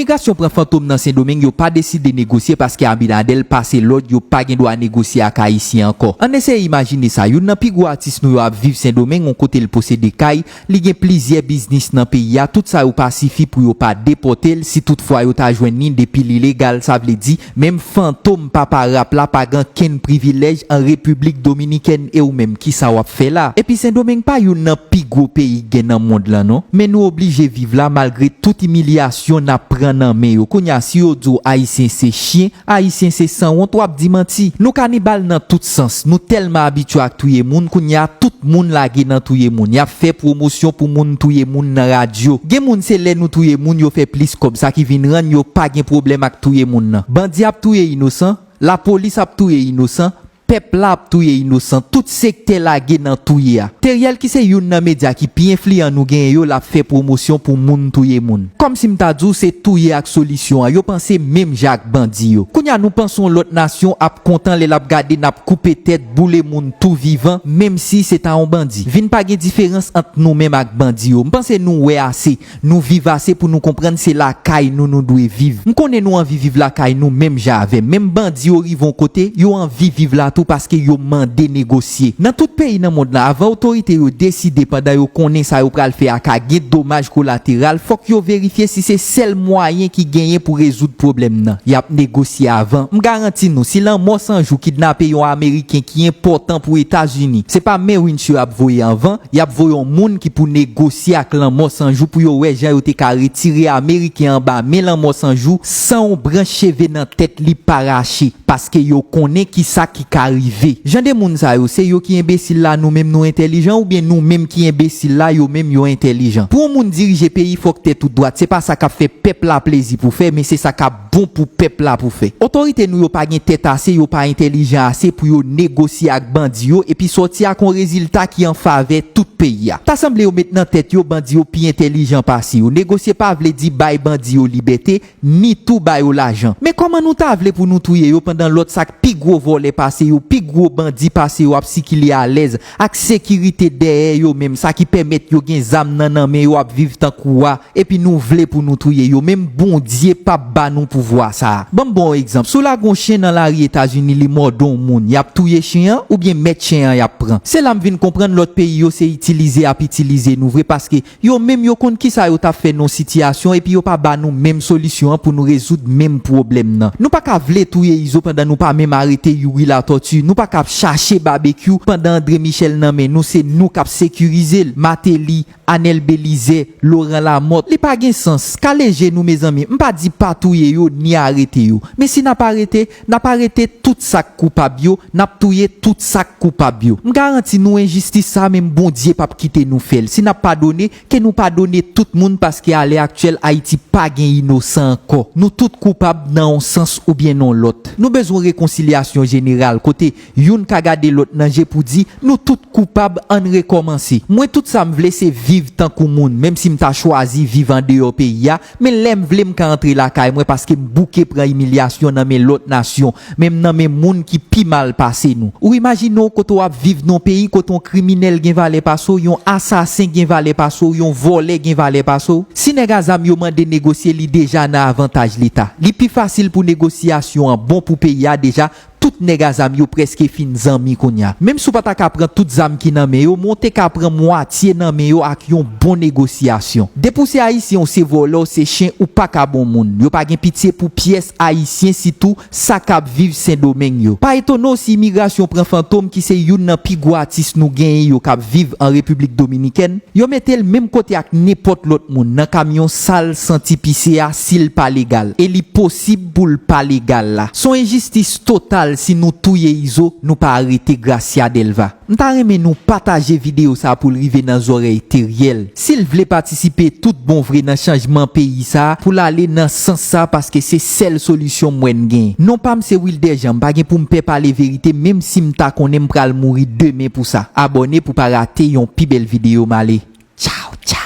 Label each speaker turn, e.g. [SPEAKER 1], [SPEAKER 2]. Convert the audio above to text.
[SPEAKER 1] Immigration prend fantôme dans Saint-Domingue, yo pas décidé de négocier parce que Abinadel passe l'autre, yo pas gen droit négocier avec Haïtien encore. On essaie imaginer ça, yo nan pi gros artiste nou yo ap vivre Saint-Domingue, on côté le possède kay, li gen plusieurs business dans pays a, tout ça yo pacifi pour yo pas déporter si toutefois yo ta joindre depuis l'illégal, ça veut dire même fantôme papa rap là pas gan ken privilège en République dominicaine et ou même qui ça wap fait là. Et puis Saint-Domingue pas yon nan pi gros pays gen dans monde là non, mais nous obligé vivre là malgré toute humiliation n'a prend nan men yo. Kounya si yo dou haïtien c'est chien, haïtien c'est sang, on toi di menti. Nous cannibal dans tout sens, nous tellement habitués à touyer moun, kounya tout moun la gen nan touyer moun. Y a fait promotion pour moun touyer moun nan radio. Gen moun c'est les nous touyer moun yo fait plus comme ça qui vinn rendre yo pas gen problème ak touyer moun nan. Bandi ap touyer innocent, la police ap touyer innocent, peuple la touye innocent, tout secteur la gen nan touye a. Teriel qui c'est yon nan média qui pi influent nou gen yo la fait promotion pour moun touye moun. Comme si m'ta dou c'est touye ak solution a. Yo pense même Jacques bandi yo. Kounya nous pensons l'autre nation ap content les lap gade nap couper tête boule moun tout vivant même si c'est un bandi. Vin pas gen différence entre nous même ak bandi yo. M'pense nous ouais assez, nous vivre assez pour nous comprendre c'est la caille nous doit vivre. M'konne nous envie vivre la caille nous même j'avais. Même bandi yo rivon côté, yo envie vivre la parce que yo mandé négocier. Dans tout pays dans monde là, avant autorité yo décider pendant yo connaît ça yo pral faire ak gen dommage collatéral, faut que yo vérifier si c'est seul moyen qui gagne pour résoudre problème nan. Y a négocier avant. M garantis nous si l'an mort sans jour kidnapper un américain qui est important pour États-Unis. C'est pas Merwin sur a voyer avant, y a voyer un monde qui pour négocier avec l'an mort sans jour pour yo ouais jan yo te ka retirer américain en bas, mais l'an mort sans jour sans branche cheveux dans tête li paraché parce que yo connaît qui ça qui arrivé. Jean de moun sa yo, c'est yo qui imbécile là, nous même nous intelligents ou bien nous même qui imbécile là, yo même yo intelligent. Pour moun diriger pays, faut que t'es tout droit. C'est pas ça qu'a fait peuple la plaisir pour faire, mais c'est ça qu'a bon pour peuple là pour faire. Autorité nous yo pas gen tête assez, yo pas intelligent assez pour yo négocier avec bandi yo et puis sortir avec un résultat qui en faveur tout pays. Ta semblé yo maintenant tête yo bandi yo pi intelligent passé yo. Négocier pas vle di bay bandi yo liberté ni tout bay yo l'argent. Mais comment nous ta vle pour nous touyer yo pendant l'autre sac pi gros voler passé yo, pi gros bandi passé yo ap si qu'il est à l'aise ak sécurité derrière yo même ça qui permet yo gen zam nan men yo ap vivre tant koua et puis nous vle pour nous touyer yo même bon Dieu pas ba nous pouvoir ça. Bon exemple, sous la gon chien dans la rue États-Unis li mordon moun, y a touyer chien ou bien mettre chien y a prend. C'est là m'vinn comprendre l'autre pays yo c'est utiliser nous vrai parce que yo même yo konn qui ça yo t'a fait nos situations et puis yo pas ba nous même solution pour nous résoudre même problème nan. Nous pas ka vle touyer iso pendant nous pas même arrêter Yuri la tortue, nous pas cap chercher barbecue pendant André Michel nan mais nous c'est nous cap sécuriser Matéli, Anel Belize, Laurent Lamotte. Li pas gen sens. Caléger nous mes amis, m'pa di pas touyer yo ni arrêter yo. Mais si n'a pas arrêté tout ça coupable yo, n'a touyer tout ça coupable yo. M'garanti nous injustice ça même bon Dieu pas quitter nous faire. Si n'a pas donné, que nous pas donner tout monde parce que à l'heure actuelle Haïti pas gen innocent encore. Nous tout coupables dans un sens ou bien non l'autre. Nous besoin réconciliation générale côté youn ka gade l'autre nan j'ai pour dire nous tout coupables en recommencer. Moi tout ça me vle c'est vivre tant que moun même si m'ta choisi vivre en dehors pays ya, mais l'aime vle m'ka entrer la caille moi parce que m'bouke prend humiliation dans mes l'autre nation, même dans mes moun qui pi mal passé nous. Ou imaginons quand on vivre dans pays quand on criminel gen valé passo, yon assassin gen valé passo, yon volé gen valé passo. Si nèg zam yo mande négocier li déjà nan avantage l'état. Li pi facile pour négociation en bon pour pays ya déjà tout nèg zam yo presque fin zanmi konya. Même sou pas ta ka prend tout zam ki nan men yo, monter ka prend moitié nan men yo ak yon bon négociation. Dépousser haïtien c'est volo, c'est chien ou pas ka bon moun. Yo pas gen pitié pour pièce haïtien si tout ça k'ap vivre Saint-Domingue yo. Pas étonnant si immigration prend fantôme qui c'est yon nan pi gros artiste nou gen yo k'ap vivre en République dominicaine. Yo mette le même côté ak n'importe l'autre moun nan camion sale senti pissé a s'il pas légal. Et li possible pour le pas légal là. Son injustice totale si nous touye iso, nous pas arrêter Gracia Delva. M'ta reme nous partager vidéo ça pour river dans oreilles Teriel. S'il voulait participer tout bon vrai dans changement pays ça, pour l'aller dans sens ça parce que c'est seule solution mwen gen. Non pas m'se Wilder Jean, pas gen pour m'pe parler vérité même si m'ta konnen m'pral mourir demain pour ça. Abonnez pour pas rater yon pi belle vidéo malé. Ciao ciao.